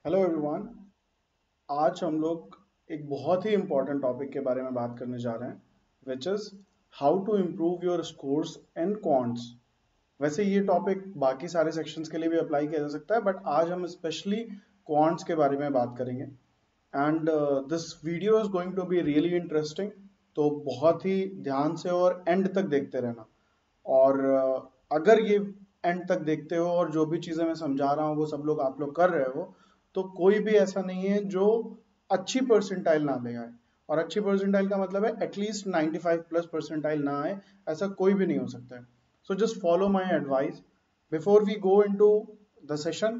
Hello everyone. आज हम लोग एक बहुत ही इम्पोर्टेंट टॉपिक के बारे में बात करने जा रहे हैं which is how to improve your scores in quants. वैसे ये टॉपिक बाकी सारे सेक्शंस के लिए भी अप्लाई किया जा सकता है, बट आज हम स्पेशली क्वांट्स के बारे में बात करेंगे and this video is going to be really interesting. तो बहुत ही ध्यान से और एंड तक देखते रहना। और अगर ये एंड तक देखते हो और जो भी चीज़ें मैं समझा रहा हूँ वो सब लोग आप लोग कर रहे हो, तो कोई भी ऐसा नहीं है जो अच्छी परसेंटाइल ना ले आए। और अच्छी परसेंटाइल का मतलब है एटलीस्ट 95 प्लस परसेंटाइल ना आए, ऐसा कोई भी नहीं हो सकता है। So just follow my advice before we go into the session.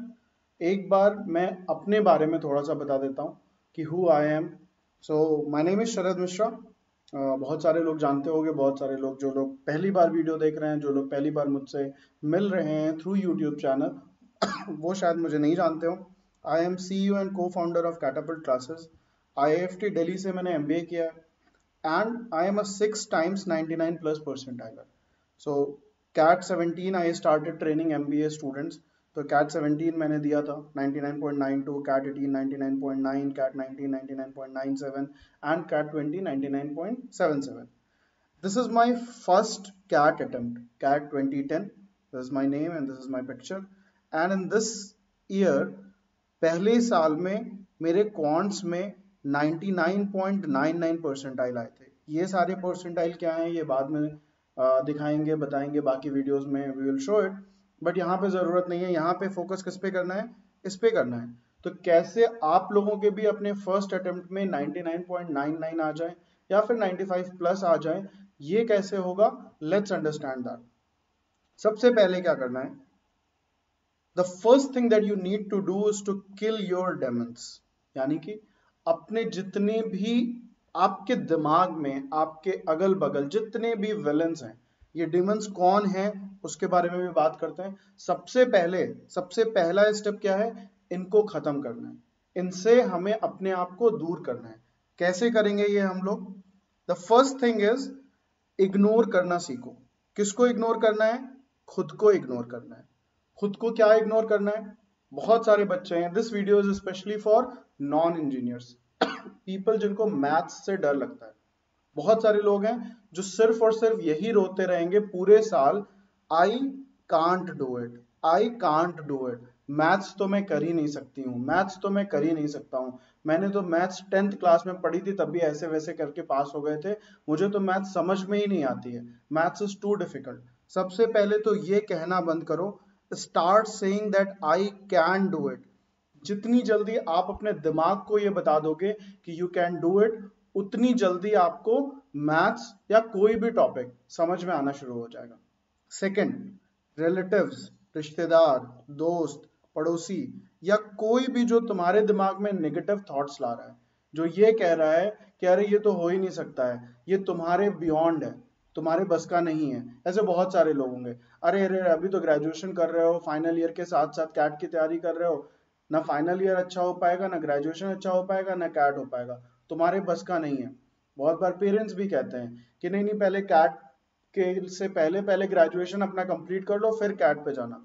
एक बार मैं अपने बारे में थोड़ा सा बता देता हूँ कि who I am. So my name is Sharad Mishra. बहुत सारे लोग जानते होंगे, बहुत सारे लोग जो लोग पहली बार वीडियो देख रहे हैं, जो लोग पहली बार मुझसे मिल रहे हैं थ्रू यूट्यूब चैनल वो शायद मुझे नहीं जानते हो। I am CEO and cofounder of Catapult classes. IIFT Delhi से मैंने MBA किया है and I am a 6 times 99 plus percentiler. So CAT 17 I started training MBA students. तो कैट 17 मैंने दिया था 99.92, CAT 18 99.9, CAT 19 99.97 and CAT 20 99.77। This is my first CAT attempt, CAT 2010. This is my name and this is my picture. And in this year, पहले साल में मेरे quants में 99.99 percentile आए थे। ये सारे परसेंटाइल क्या हैं ये बाद में दिखाएंगे, बताएंगे बाकी वीडियोस में, we will show it. But यहाँ पे ज़रूरत नहीं है, यहाँ पे फोकस किस पे करना है, इस पे करना है। तो कैसे आप लोगों के भी अपने फर्स्ट अटेम्प्ट में 99.99 आ जाए या फिर 95 प्लस आ जाए, ये कैसे होगा, लेट्स अंडरस्टैंड दैट। सबसे पहले क्या करना है, the first thing that you need to do is to kill your demons. यानी कि अपने जितने भी आपके दिमाग में, आपके अगल बगल जितने भी विलन्स हैं, ये डिमंस कौन है उसके बारे में भी बात करते हैं। सबसे पहला स्टेप क्या है, इनको खत्म करना है, इनसे हमें अपने आप को दूर करना है। कैसे करेंगे ये हम लोग? The first thing is ignore करना सीखो। किसको इग्नोर करना है? खुद को इग्नोर करना है। खुद को क्या इग्नोर करना है? बहुत सारे बच्चे हैं, this video is specially for non engineers, people जिनको मैथ्स से डर लगता है। बहुत सारे लोग हैं जो सिर्फ और सिर्फ यही रोते रहेंगे पूरे साल, I can't do it, I can't do it. Maths तो मैं कर ही नहीं सकती हूँ, मैथ्स तो मैं कर ही नहीं सकता हूँ। मैंने तो मैथ्स 10th क्लास में पढ़ी थी, तब भी ऐसे वैसे करके पास हो गए थे। मुझे तो मैथ्स समझ में ही नहीं आती है, मैथ्स इज टू डिफिकल्ट। सबसे पहले तो ये कहना बंद करो, start saying that I can do it. जितनी जल्दी आप अपने दिमाग को ये बता दोगे कि यू कैन डू इट, उतनी जल्दी आपको मैथ्स या कोई भी टॉपिक समझ में आना शुरू हो जाएगा। सेकंड, रिलेटिव्स, रिश्तेदार, दोस्त, पड़ोसी या कोई भी जो तुम्हारे दिमाग में नेगेटिव थॉट्स ला रहा है, जो ये कह रहा है कि अरे ये तो हो ही नहीं सकता है, ये तुम्हारे बियॉन्ड है, तुम्हारे बस का नहीं है। ऐसे बहुत सारे लोग होंगे, अरे अरे अभी तो ग्रेजुएशन कर रहे हो, फाइनल ईयर के साथ साथ कैट की तैयारी कर रहे हो, ना फाइनल ईयर अच्छा हो पाएगा, ना ग्रेजुएशन अच्छा हो पाएगा, ना कैट हो पाएगा, तुम्हारे बस का नहीं है। बहुत बार पेरेंट्स भी कहते हैं कि नहीं नहीं, पहले कैट के से पहले पहले ग्रेजुएशन अपना कंप्लीट कर लो फिर कैट पे जाना।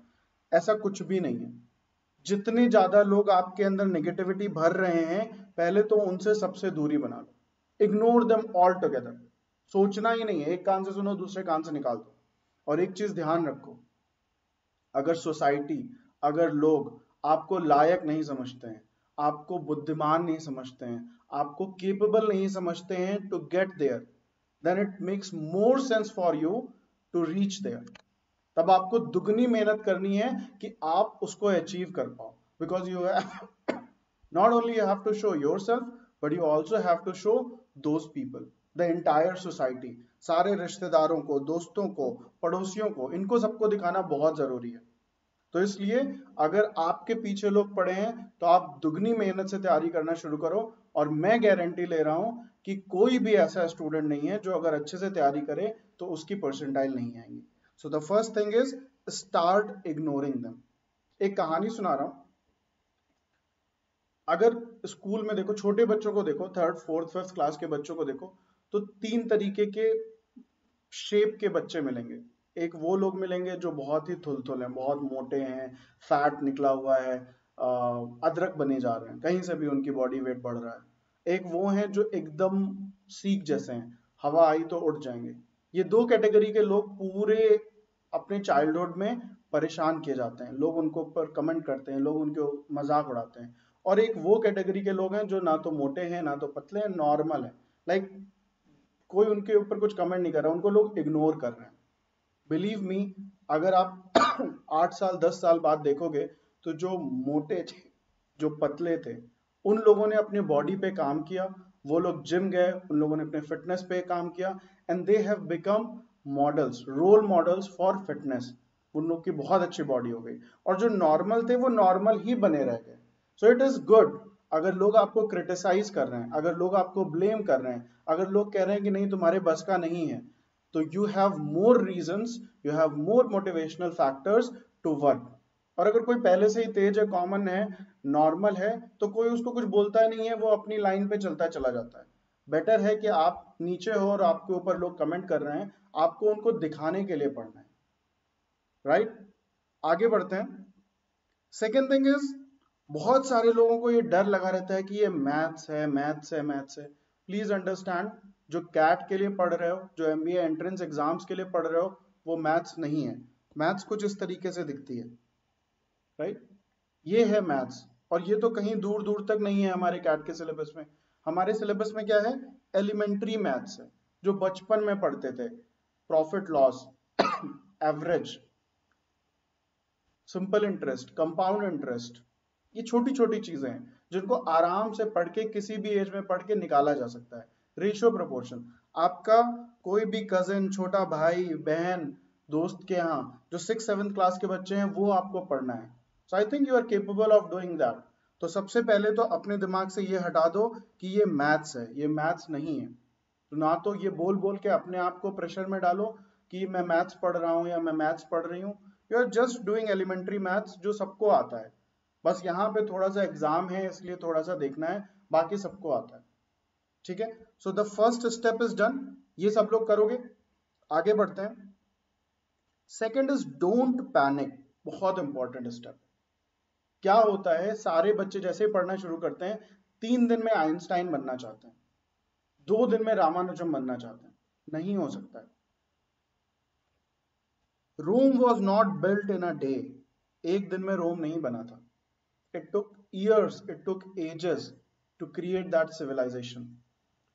ऐसा कुछ भी नहीं है। जितने ज्यादा लोग आपके अंदर नेगेटिविटी भर रहे हैं, पहले तो उनसे सबसे दूरी बना लो, इग्नोर देम ऑल टुगेदर। सोचना ही नहीं है, एक कान से सुनो दूसरे कान से निकाल दो। और एक चीज ध्यान रखो, अगर सोसाइटी, अगर लोग आपको लायक नहीं समझते हैं, आपको बुद्धिमान नहीं समझते हैं, आपको केपेबल नहीं समझते हैं to get there, then it makes more sense for you to reach there. तब आपको दुगनी मेहनत करनी है कि आप उसको अचीव कर पाओ। Because you not only you have to show yourself, but you also have to show those people, the entire society, सारे रिश्तेदारों को, दोस्तों को, पड़ोसियों को, इनको सबको दिखाना बहुत जरूरी है। तो इसलिए अगर आपके पीछे लोग पड़े हैं तो आप दुगनी मेहनत से तैयारी करना शुरू करो। और मैं गारंटी ले रहा हूं कि कोई भी ऐसा स्टूडेंट नहीं है जो अगर अच्छे से तैयारी करे तो उसकी परसेंटाइल नहीं आएंगी। So the first thing is start ignoring them. एक कहानी सुना रहा हूं। अगर स्कूल में देखो, छोटे बच्चों को देखो, थर्ड फोर्थ फिफ्थ क्लास के बच्चों को देखो, तो 3 तरीके के शेप के बच्चे मिलेंगे। एक वो लोग मिलेंगे जो बहुत ही थुलथुल हैं, बहुत मोटे हैं, फैट निकला हुआ है, अदरक बने जा रहे हैं, कहीं से भी उनकी बॉडी वेट बढ़ रहा है। एक वो हैं जो एकदम सीख जैसे हैं, हवा आई तो उड़ जाएंगे। ये दो कैटेगरी के लोग पूरे अपने चाइल्डहुड में परेशान किए जाते हैं, लोग उनको ऊपर कमेंट करते हैं, लोग उनके मजाक उड़ाते हैं। और एक वो कैटेगरी के लोग हैं जो ना तो मोटे हैं ना तो पतले हैं, नॉर्मल है, लाइक कोई उनके ऊपर कुछ कमेंट नहीं कर रहा, उनको लोग इग्नोर कर रहे हैं। बिलीव मी, अगर आप 8 साल 10 साल बाद देखोगे तो जो मोटे थे, जो पतले थे, उन लोगों ने अपनी बॉडी पे काम किया, वो लोग जिम गए, उन लोगों ने अपने फिटनेस पे काम किया, and they have become models, role models for fitness. उन लोग की बहुत अच्छी बॉडी हो गई, और जो नॉर्मल थे वो नॉर्मल ही बने रह गए। So it is good. अगर लोग आपको क्रिटिसाइज कर रहे हैं, अगर लोग आपको ब्लेम कर रहे हैं, अगर लोग कह रहे हैं कि नहीं तुम्हारे बस का नहीं है, तो you have more reasons, you have more motivational factors to work। और अगर कोई पहले से ही तेज है, कॉमन है, नॉर्मल है, तो कोई उसको कुछ बोलता ही नहीं है, वो अपनी लाइन पे चलता चला जाता है। बेटर है कि आप नीचे हो और आपके ऊपर लोग कमेंट कर रहे हैं, आपको उनको दिखाने के लिए पढ़ना है, राइट? आगे बढ़ते हैं। सेकेंड थिंग इज, बहुत सारे लोगों को ये डर लगा रहता है कि ये मैथ्स है, मैथ्स है, मैथ्स है। प्लीज अंडरस्टैंड, जो कैट के लिए पढ़ रहे हो, जो एमबीए एंट्रेंस एग्जाम्स के लिए पढ़ रहे हो, वो मैथ्स नहीं है। मैथ्स कुछ इस तरीके से दिखती है, राइट? ये है मैथ्स, और ये तो कहीं दूर दूर तक नहीं है हमारे कैट के सिलेबस में। हमारे सिलेबस में क्या है? एलिमेंट्री मैथ्स है, जो बचपन में पढ़ते थे। Profit loss, average, simple interest, compound interest, ये छोटी छोटी चीजें हैं जिनको आराम से पढ़ के, किसी भी एज में पढ़ के निकाला जा सकता है। रेशियो प्रोपोर्शन, आपका कोई भी कजिन, छोटा भाई बहन, दोस्त के यहाँ जो 6th 7th क्लास के बच्चे हैं, वो आपको पढ़ना है। So I think you are capable of doing that. तो सबसे पहले तो अपने दिमाग से ये हटा दो कि ये मैथ्स है, ये मैथ्स नहीं है। तो ना तो ये बोल बोल के अपने आप को प्रेशर में डालो कि मैं मैथ्स पढ़ रहा हूँ या मैं मैथ्स पढ़ रही हूँ। You are just doing elementary maths, जो सबको आता है। बस यहाँ पे थोड़ा सा एग्जाम है इसलिए थोड़ा सा देखना है, बाकी सबको आता है, ठीक है? So the first step is done, ये सब लोग करोगे। आगे बढ़ते हैं। सेकेंड इज डोंट पैनिक, बहुत इंपॉर्टेंट स्टेप। क्या होता है, सारे बच्चे जैसे ही पढ़ना शुरू करते हैं, 3 दिन में आइंस्टाइन बनना चाहते हैं, 2 दिन में रामानुजम बनना चाहते हैं। नहीं हो सकता है। Rome was not built in a day, एक दिन में रोम नहीं बना था। It took years, it took ages to create that civilisation.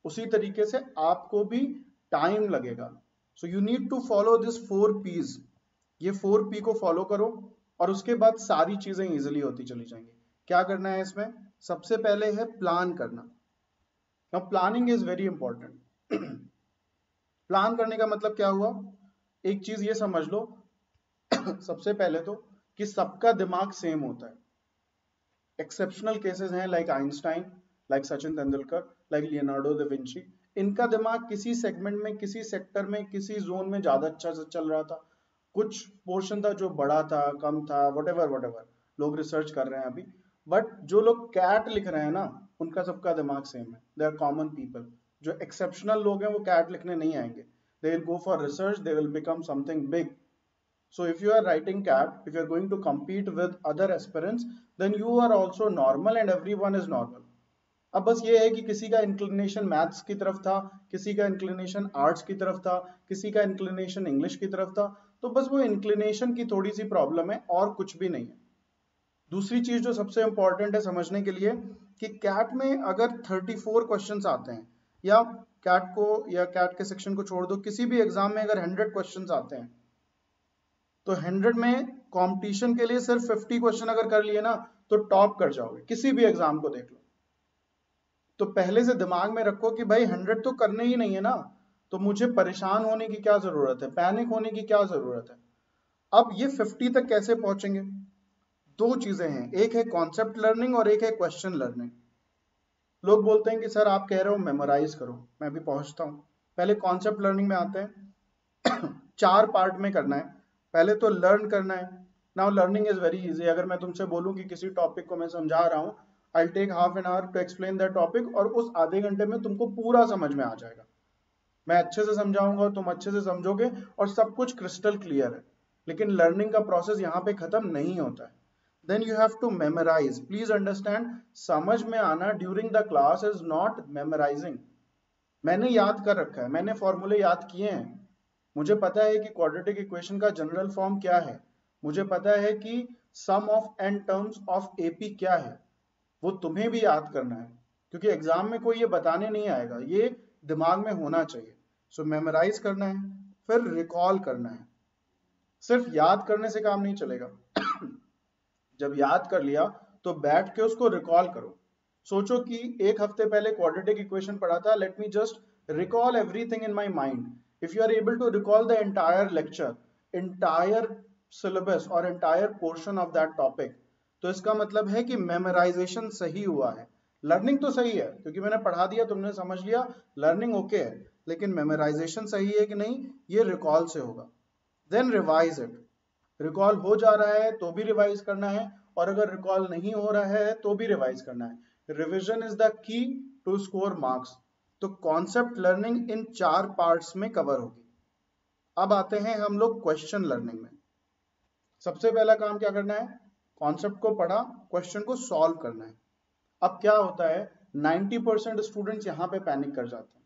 उसी तरीके से आपको भी टाइम लगेगा। So you need to follow this 4 P's। ये 4 P को फॉलो करो और उसके बाद सारी चीजें इजिली होती चली जाएंगी। क्या करना है इसमें? सबसे पहले है प्लान करना। Now planning is very important. Plan करने का मतलब क्या हुआ? एक चीज ये समझ लो सबसे पहले तो, कि सबका दिमाग सेम होता है। एक्सेप्शनल केसेस हैं like Einstein, like Sachin Tendulkar, like Leonardo da Vinci. इनका दिमाग किसी सेगमेंट में, किसी सेक्टर में, किसी जोन में ज्यादा अच्छा से चल रहा था, कुछ पोर्शन था जो बड़ा था, कम था, वटेवर वटेवर, लोग रिसर्च कर रहे हैं अभी। बट जो लोग कैट लिख रहे हैं ना, उनका सबका दिमाग सेम है। They are common people. जो एक्सेप्शनल लोग हैं वो कैट लिखने नहीं आएंगे, they will go for research, they will become something big. So if you are writing CAT, if you are going to compete with other aspirants, then you are also normal and everyone is normal. अब बस ये है कि किसी का inclination maths की तरफ था, किसी का इंक्लिनेशन आर्ट्स की तरफ था, किसी का इंक्लिनेशन इंग्लिश की तरफ था, तो बस वो इंक्लिनेशन की थोड़ी सी प्रॉब्लम है और कुछ भी नहीं है। दूसरी चीज जो सबसे इंपॉर्टेंट है समझने के लिए, कि कैट में अगर 34 क्वेश्चंस आते हैं, या कैट को या कैट के सेक्शन को छोड़ दो, किसी भी एग्जाम में अगर 100 क्वेश्चंस आते हैं, तो 100 में कंपटीशन के लिए सिर्फ 50 क्वेश्चन अगर कर लिए ना, तो टॉप कर जाओगे। किसी भी एग्जाम को देख लो। तो पहले से दिमाग में रखो कि भाई 100 तो करने ही नहीं है ना, तो मुझे परेशान होने की क्या जरूरत है, पैनिक होने की क्या जरूरत है। अब ये 50 तक कैसे पहुंचेंगे? दो चीजें हैं, एक है कॉन्सेप्ट लर्निंग और एक है क्वेश्चन लर्निंग। लोग बोलते हैं कि सर आप कह रहे हो मेमोराइज करो, मैं भी पहुंचता हूं। पहले कॉन्सेप्ट लर्निंग में आते हैं। 4 पार्ट में करना है। पहले तो लर्न करना है। Now learning is very easy. अगर मैं तुमसे बोलूं कि किसी टॉपिक को मैं समझा रहा हूं, I take half an hour to explain that topic, और उस आधे घंटे में तुमको पूरा समझ में आ जाएगा। मैं अच्छे से समझाऊंगा, तुम अच्छे से समझोगे और सब कुछ क्रिस्टल क्लियर है। लेकिन लर्निंग का प्रोसेस यहाँ पे खत्म नहीं होता है। Then you have to memorise. Please understand, समझ में आना during the class is not memorising. मैंने याद कर रखा है, मैंने फॉर्मूले याद किए हैं, मुझे पता है कि क्वाड्रेटिक इक्वेशन का जनरल फॉर्म क्या है, मुझे पता है कि sum of N terms of AP क्या है. वो तुम्हें भी याद करना है, क्योंकि एग्जाम में कोई ये बताने नहीं आएगा, ये दिमाग में होना चाहिए. सो मेमोराइज करना है, फिर रिकॉल करना है. सिर्फ याद करने से काम नहीं चलेगा. जब याद कर लिया तो बैठ के उसको रिकॉल करो. सोचो कि एक हफ्ते पहले क्वाड्रेटिक इक्वेशन पढ़ा था, let me just recall everything in my mind. If you are able to recall the entire lecture, entire syllabus और entire portion of that topic, तो इसका मतलब है कि मेमोराइजेशन सही हुआ है. लर्निंग तो सही है क्योंकि मैंने पढ़ा दिया, तुमने समझ लिया, लर्निंग ओके है, लेकिन मेमोराइजेशन सही है कि नहीं, ये रिकॉल से होगा. Then revise it. रिकॉल हो जा रहा है तो भी रिवाइज करना है, और अगर रिकॉल नहीं हो रहा है तो भी रिवाइज करना है. Revision is the key to score marks. तो कॉन्सेप्ट लर्निंग इन 4 पार्ट्स में कवर होगी. अब आते हैं हम लोग क्वेश्चन लर्निंग में. सबसे पहला काम क्या करना है, कॉन्सेप्ट को पढ़ा, क्वेश्चन को सॉल्व करना है. अब क्या होता है, 90% स्टूडेंट्स यहाँ पे पैनिक कर जाते हैं.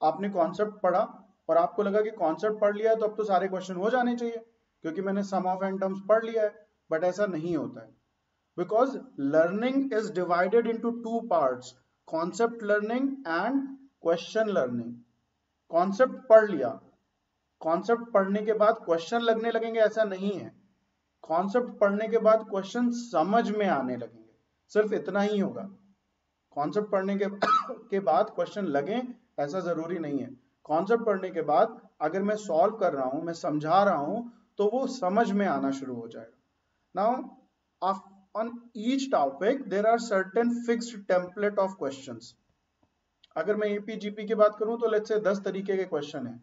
आपने कॉन्सेप्ट पढ़ा और आपको लगा कि कॉन्सेप्ट पढ़ लिया है तो अब तो सारे क्वेश्चन हो जाने चाहिए क्योंकि मैंने सम ऑफ एन टर्म्स पढ़ लिया है. बट ऐसा नहीं होता है, because learning is divided into 2 parts, concept learning and question learning. Concept पढ़ लिया, कॉन्सेप्ट पढ़ने के बाद क्वेश्चन लगने लगेंगे ऐसा नहीं है. कॉन्सेप्ट पढ़ने के बाद क्वेश्चन समझ में आने लगेंगे, सिर्फ इतना ही होगा. कॉन्सेप्ट पढ़ने के बाद क्वेश्चन लगे ऐसा जरूरी नहीं है. कॉन्सेप्ट पढ़ने के बाद अगर मैं सॉल्व कर रहा हूं, मैं समझा रहा हूं, तो वो समझ में आना शुरू हो जाएगा. Now on each topic there are certain fixed template of questions. अगर मैं एपीजीपी की बात करूं तो लेट्स से 10 तरीके के क्वेश्चन हैं.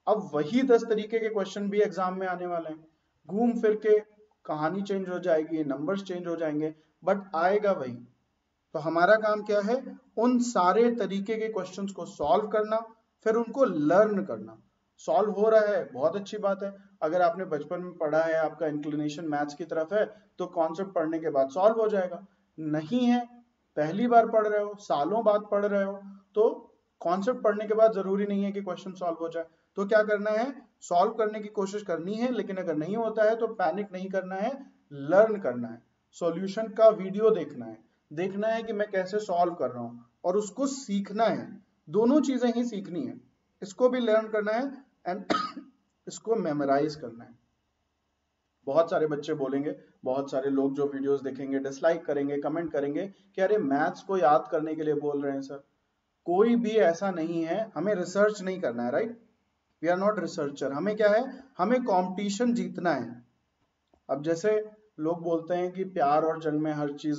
अब वही 10 तरीके के क्वेश्चन भी एग्जाम में आने वाले हैं. घूम फिर के कहानी चेंज हो जाएगी, नंबर्स चेंज हो जाएंगे, बट आएगा वही. तो हमारा काम क्या है, उन सारे तरीके के क्वेश्चंस को सॉल्व करना, फिर उनको लर्न करना. सॉल्व हो रहा है, बहुत अच्छी बात है. अगर आपने बचपन में पढ़ा है, आपका इंक्लिनेशन मैथ्स की तरफ है, तो कॉन्सेप्ट पढ़ने के बाद सॉल्व हो जाएगा. नहीं है, पहली बार पढ़ रहे हो, सालों बाद पढ़ रहे हो, तो कॉन्सेप्ट पढ़ने के बाद जरूरी नहीं है कि क्वेश्चन सॉल्व हो जाए. तो क्या करना है, सॉल्व करने की कोशिश करनी है, लेकिन अगर नहीं होता है तो पैनिक नहीं करना है, लर्न करना है. सॉल्यूशन का वीडियो देखना है, देखना है कि मैं कैसे सॉल्व कर रहा हूं, और उसको सीखना है. दोनों चीजें ही सीखनी है, इसको भी लर्न करना है एंड इसको मेमोराइज करना है. बहुत सारे बच्चे बोलेंगे, बहुत सारे लोग जो वीडियोस देखेंगे डिसलाइक करेंगे, कमेंट करेंगे कि अरे मैथ्स को याद करने के लिए बोल रहे हैं सर. कोई भी ऐसा नहीं है, हमें रिसर्च नहीं करना है, right. We are not researcher. हमें क्या है, हमें कंपटीशन जीतना है. अब जैसे लोग बोलते हैं कि प्यार और जंग में हर चीज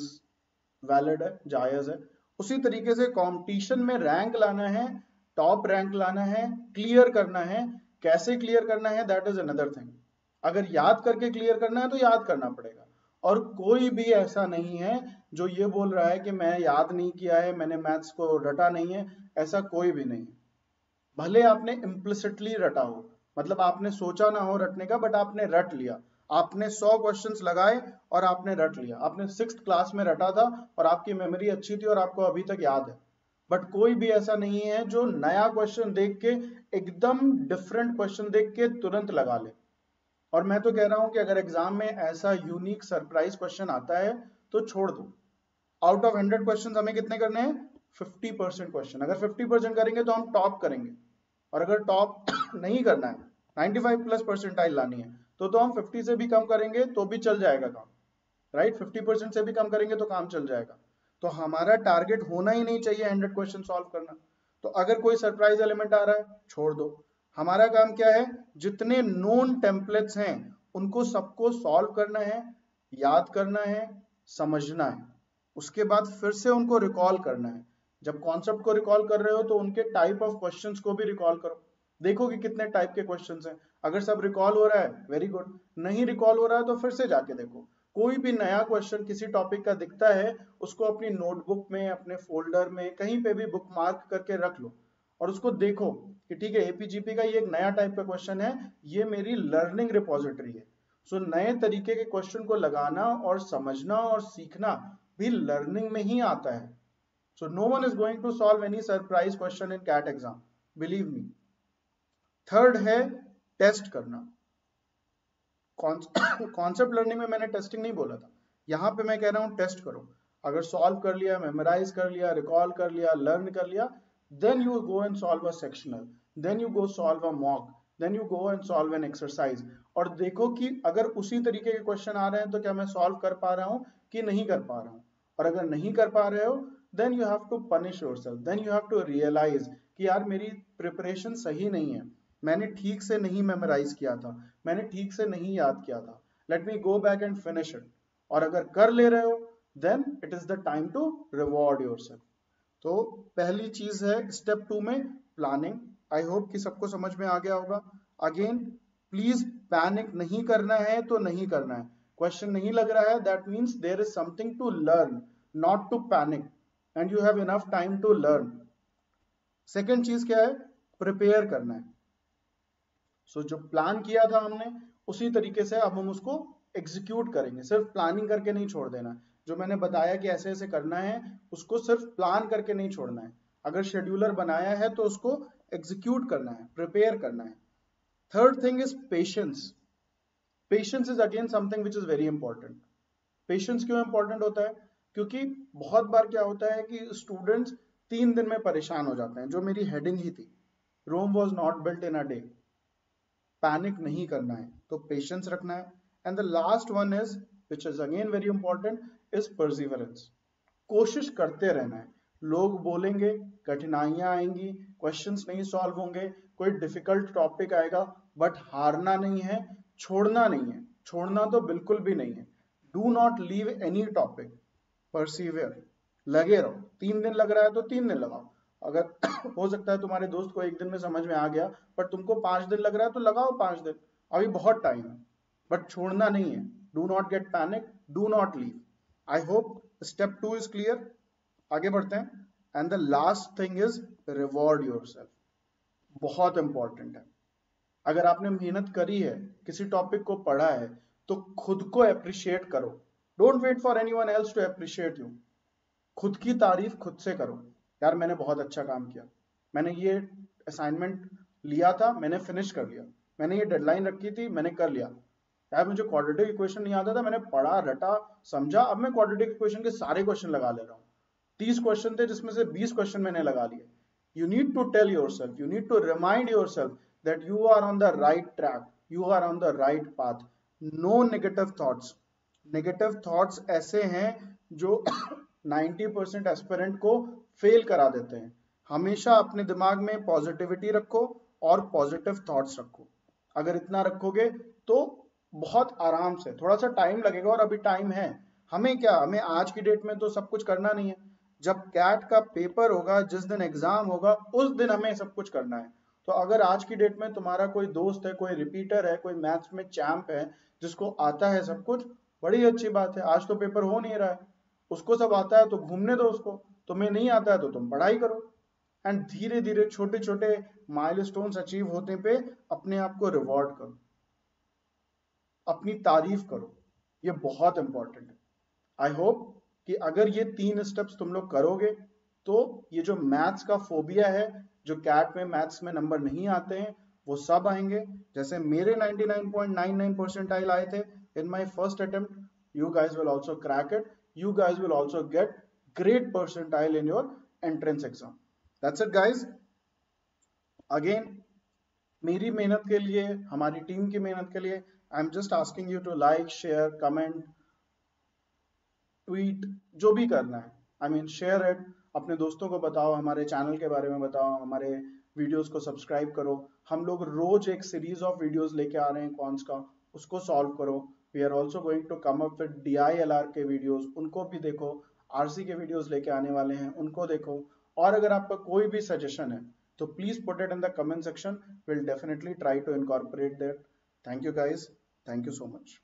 वैलिड है, जायज है, उसी तरीके से कंपटीशन में रैंक लाना है, टॉप रैंक लाना है, क्लियर करना है. कैसे क्लियर करना है, दैट इज अनदर थिंग. अगर याद करके क्लियर करना है तो याद करना पड़ेगा. और कोई भी ऐसा नहीं है जो ये बोल रहा है कि मैं याद नहीं किया है, मैंने मैथ्स को रटा नहीं है, ऐसा कोई भी नहीं. भले आपने इम्प्लिसिटली रटा हो, मतलब आपने सोचा ना हो रटने का, बट आपने रट लिया. आपने 100 क्वेश्चंस लगाए और आपने रट लिया. आपने 6th क्लास में रटा था और आपकी मेमोरी अच्छी थी और आपको अभी तक याद है. बट कोई भी ऐसा नहीं है जो नया क्वेश्चन देख के, एकदम डिफरेंट क्वेश्चन देख के तुरंत लगा ले. और मैं तो कह रहा हूं कि अगर एग्जाम में ऐसा यूनिक सरप्राइज क्वेश्चन आता है तो छोड़ दो. आउट ऑफ 100 क्वेश्चन हमें कितने करने हैं, 50% क्वेश्चन. अगर 50% करेंगे तो हम टॉप करेंगे, और अगर टॉप नहीं करना है, 95 प्लस परसेंटाइल लानी है, तो हम 50 से भी कम करेंगे तो भी चल जाएगा काम, राइट. 50% से भी कम करेंगे तो काम चल जाएगा. तो हमारा टारगेट होना ही नहीं चाहिए 100 क्वेश्चन सॉल्व करना. तो अगर कोई सरप्राइज एलिमेंट आ रहा है, छोड़ दो. हमारा काम क्या है, जितने नोन टेम्पलेट्स हैं उनको सबको सॉल्व करना है, याद करना है, समझना है. उसके बाद फिर से उनको रिकॉल करना है. जब कॉन्सेप्ट को रिकॉल कर रहे हो तो उनके टाइप ऑफ क्वेश्चंस को भी रिकॉल करो. देखो कि कितने टाइप के क्वेश्चंस हैं. अगर सब रिकॉल हो रहा है, वेरी गुड. नहीं रिकॉल हो रहा है तो फिर से जाके देखो. कोई भी नया क्वेश्चन किसी टॉपिक का दिखता है, उसको अपनी नोटबुक में, अपने फोल्डर में, कहीं पे भी बुक मार्क करके रख लो और उसको देखो कि ठीक है, एपीजीपी का ये एक नया टाइप का क्वेश्चन है, ये मेरी लर्निंग रिपोजिटरी है. सो नए तरीके के क्वेश्चन को लगाना और समझना और सीखना भी लर्निंग में ही आता है. So no one is going to solve any surprise question in CAT exam, believe me. Third है टेस्ट करना. कॉन्सेप्ट लर्निंग में मैंने टेस्टिंग नहीं बोला था, यहाँ पे मैं कह रहा हूँ टेस्ट करो. अगर सॉल्व कर लिया, मेमोराइज कर लिया, रिकॉल कर लिया, लर्न कर लिया, then you go and solve a sectional, then you go solve a mock, then you go and solve an exercise, और देखो कि अगर उसी तरीके के क्वेश्चन आ रहे हैं तो क्या मैं सॉल्व कर पा रहा हूँ कि नहीं कर पा रहा हूँ. और अगर नहीं कर पा रहे हो, then you have to punish yourself, then you have to realise कि यार मेरी प्रिपरेशन सही नहीं है, मैंने ठीक से नहीं मेमोराइज किया था, मैंने ठीक से नहीं याद किया था, let me go back and finish it. और अगर कर ले रहे हो, then it is the time to reward yourself. तो पहली चीज है स्टेप 2 में प्लानिंग. आई होप कि सबको समझ में आ गया होगा. अगेन प्लीज पैनिक नहीं करना है तो नहीं करना है. क्वेश्चन नहीं लग रहा है, that means there is something to learn, not to panic, and you have enough time to learn. Second चीज क्या है? प्रिपेयर करना है. सो जो प्लान किया था हमने, उसी तरीके से अब हम उसको एग्जीक्यूट करेंगे. सिर्फ प्लानिंग करके नहीं छोड़ देना. जो मैंने बताया कि ऐसे ऐसे करना है, उसको सिर्फ प्लान करके नहीं छोड़ना है. अगर शेड्यूलर बनाया है तो उसको एग्जीक्यूट करना है, प्रिपेयर करना है. Third thing is patience. Patience is again something which is very important. Patience क्यों इंपॉर्टेंट होता है? क्योंकि बहुत बार क्या होता है कि स्टूडेंट्स 3 दिन में परेशान हो जाते हैं, जो मेरी हेडिंग ही थी, Rome was not built in a day. Panic नहीं करना है, तो पेशेंस रखना है. And the last one is, which is again very important, is perseverance. कोशिश करते रहना है. लोग बोलेंगे, कठिनाइयां आएंगी, क्वेश्चंस नहीं सॉल्व होंगे, कोई डिफिकल्ट टॉपिक आएगा, बट हारना नहीं है, छोड़ना नहीं है. छोड़ना तो बिल्कुल भी नहीं है. Do not leave any topic, persevere, लगे रहो. 3 दिन लग रहा है तो 3 दिन लगाओ. अगर हो सकता है तुम्हारे दोस्त को 1 दिन में समझ में आ गया, पर तुमको 5 दिन लग रहा है तो लगाओ 5 दिन, अभी बहुत टाइम है. बट छोड़ना नहीं है. Do not get panic, do not leave. I hope step 2 is clear. आगे बढ़ते हैं. And the last thing is reward yourself. बहुत इंपॉर्टेंट है. अगर आपने मेहनत करी है, किसी टॉपिक को पढ़ा है, तो खुद को अप्रिशिएट करो. Don't wait for anyone else to appreciate you. खुद की तारीफ खुद से करो. यार मैंने बहुत अच्छा काम किया, मैंने ये असाइनमेंट लिया था, मैंने फिनिश कर लिया, मैंने ये डेडलाइन रखी थी, मैंने कर लिया. यार मुझे क्वाड्रेटिक इक्वेशन नहीं आता था, मैंने पढ़ा, रटा, समझा, अब मैं क्वाड्रेटिक इक्वेशन के सारे क्वेश्चन लगा ले रहा हूँ. 30 क्वेश्चन थे जिसमें से 20 क्वेश्चन मैंने लगा लिए. You need to tell yourself, you need to remind yourself that you are on the right track, you are on the right path. No negative thoughts. Negative thoughts ऐसे हैं जो 90% एस्पिरेंट को फेल करा देते हैं. हमेशा अपने दिमाग में पॉजिटिविटी रखो और पॉजिटिव थॉट्स रखो. अगर इतना रखोगे तो बहुत आराम से, थोड़ा सा टाइम लगेगा और अभी टाइम है. हमें क्या, हमें आज की डेट में तो सब कुछ करना नहीं है. जब कैट का पेपर होगा, जिस दिन एग्जाम होगा, उस दिन हमें सब कुछ करना है. तो अगर आज की डेट में तुम्हारा कोई दोस्त है, कोई रिपीटर है, कोई मैथ्स में चैंप है, जिसको आता है सब कुछ, बड़ी अच्छी बात है. आज तो पेपर हो नहीं रहा है, उसको सब आता है तो घूमने दो उसको. तुम्हें नहीं आता है तो तुम पढ़ाई करो. एंड धीरे धीरे छोटे छोटे माइलस्टोन्स अचीव होने पे अपने आप को रिवॉर्ड करो, अपनी तारीफ करो. ये बहुत इंपॉर्टेंट है. आई होप कि अगर ये 3 स्टेप्स तुम लोग करोगे, तो ये जो मैथ्स का फोबिया है, जो कैट में मैथ्स में नंबर नहीं आते हैं, वो सब आएंगे. जैसे मेरे 99.99 परसेंटाइल आए थे in my first attempt, you guys will also crack it. You guys will also get great percentile in your entrance exam. That's it guys. Again, मेरी मेहनत के लिए, हमारी टीम की मेहनत के लिए, I am just asking you to like, share, comment, tweet, जो भी करना है. I mean share it. अपने दोस्तों को बताओ, हमारे चैनल के बारे में बताओ, हमारे वीडियोस को सब्सक्राइब करो. हम लोग रोज एक सीरीज ऑफ वीडियोस लेके आ रहे हैं कॉन्स का, उसको सॉल्व करो. We are also going to come up with DILR के वीडियोस, उनको भी देखो. RC के वीडियोस लेके आने वाले हैं, उनको देखो. और अगर आपका कोई भी सजेशन है तो please put it in the comment section. Will definitely try to incorporate that. Thank you guys. Thank you so much.